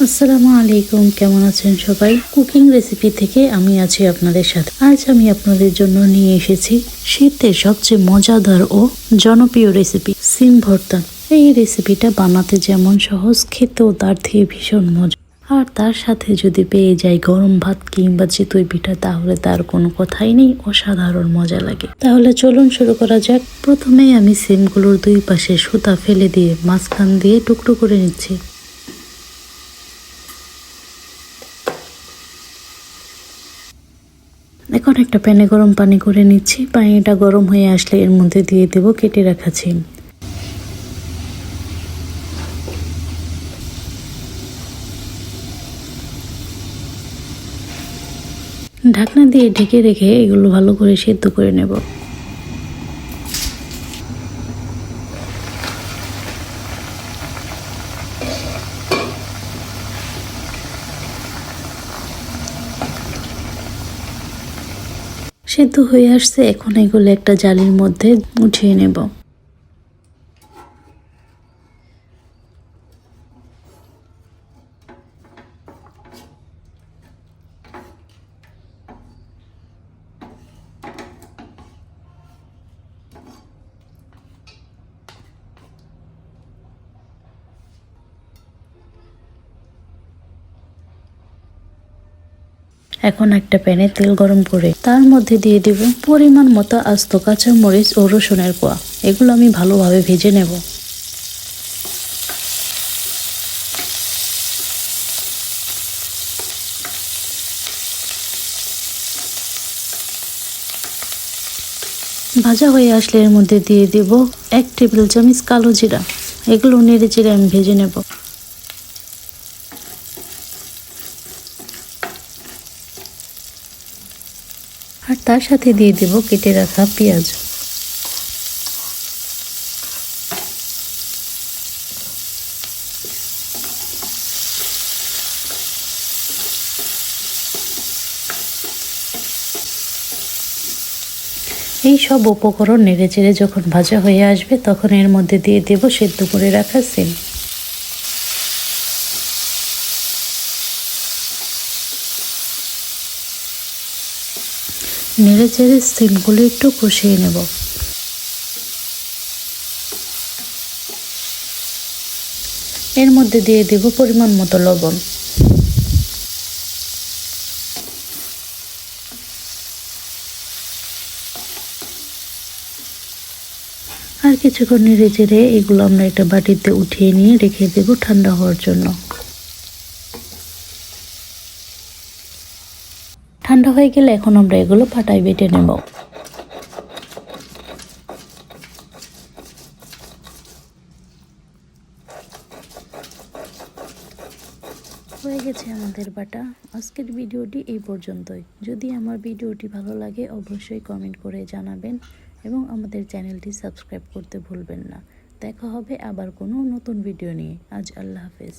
আসসালামু আলাইকুম, কেমন আছেন সবাই? কুকিং রেসিপি থেকে আমি আছি আপনাদের সাথে। আজ আমি আপনাদের জন্য নিয়ে এসেছি শীতের সবচেয়ে মজাদার ও জনপ্রিয় রেসিপি সিম ভর্তা। এই রেসিপিটা বানাতে যেমন সহজ, খেতেও তার থেকে ভীষণ মজা। আর তার সাথে যদি পেয়ে যায় গরম ভাত কিংবা চিতই পিঠা, তাহলে তার কোনো কথাই নেই, অসাধারণ মজা লাগে। তাহলে চলুন শুরু করা যাক। প্রথমেই আমি সিমগুলোর দুই পাশে সুতা ফেলে দিয়ে মাঝখান দিয়ে টুকরো করে নিচ্ছি। এখন একটা প্যানে গরম পানি করে নিচ্ছি। পানিটা গরম হয়ে আসলে এর মধ্যে দিয়ে দেব কেটে রাখা সিম। ঢাকনা দিয়ে ঢেকে রেখে এগুলো ভালো করে সেদ্ধ করে নেব। সেদ্ধ হয়ে আসছে, এখন এগুলো একটা জালির মধ্যে উঠিয়ে নেব। এখন একটা প্যানে তেল গরম করে তার মধ্যে দিয়ে দেব পরিমাণ মতো আস্ত কাঁচা মরিচ ও রসুনের কোয়া। এগুলো আমি ভালোভাবে ভেজে নেব। ভাজা হয়ে আসলে এর মধ্যে দিয়ে দেব 1 টেবিল চামচ কালো জিরা। এগুলো নেড়ে চেড়ে আমি ভেজে নেব। আর তার সাথে দিয়ে দেব কেটে রাখা পেঁয়াজ। এই সব উপকরণ নেড়ে চেড়ে যখন ভাজা হয়ে আসবে, তখন এর মধ্যে দিয়ে দেব সেদ্ধ করে রাখা সিম। নেড়ে চেড়ে সিমগুলো একটু কষিয়ে নেব। এর মধ্যে দিয়ে দেব পরিমাণ মতো লবণ। আর কিছুক্ষণ নেড়ে চেড়ে এগুলো আমরা একটা বাটিতে উঠিয়ে নিয়ে রেখে দেব ঠান্ডা হওয়ার জন্য। ঠান্ডা হয়ে গেলে এখন আমরা এগুলো পাটায় বেটে নেব। হয়ে গেছে আমাদের বাটা। আজকের ভিডিওটি এই পর্যন্তই। যদি আমার ভিডিওটি ভালো লাগে অবশ্যই কমেন্ট করে জানাবেন এবং আমাদের চ্যানেলটি সাবস্ক্রাইব করতে ভুলবেন না। দেখা হবে আবার কোনো নতুন ভিডিও নিয়ে। আজ আল্লাহ হাফেজ।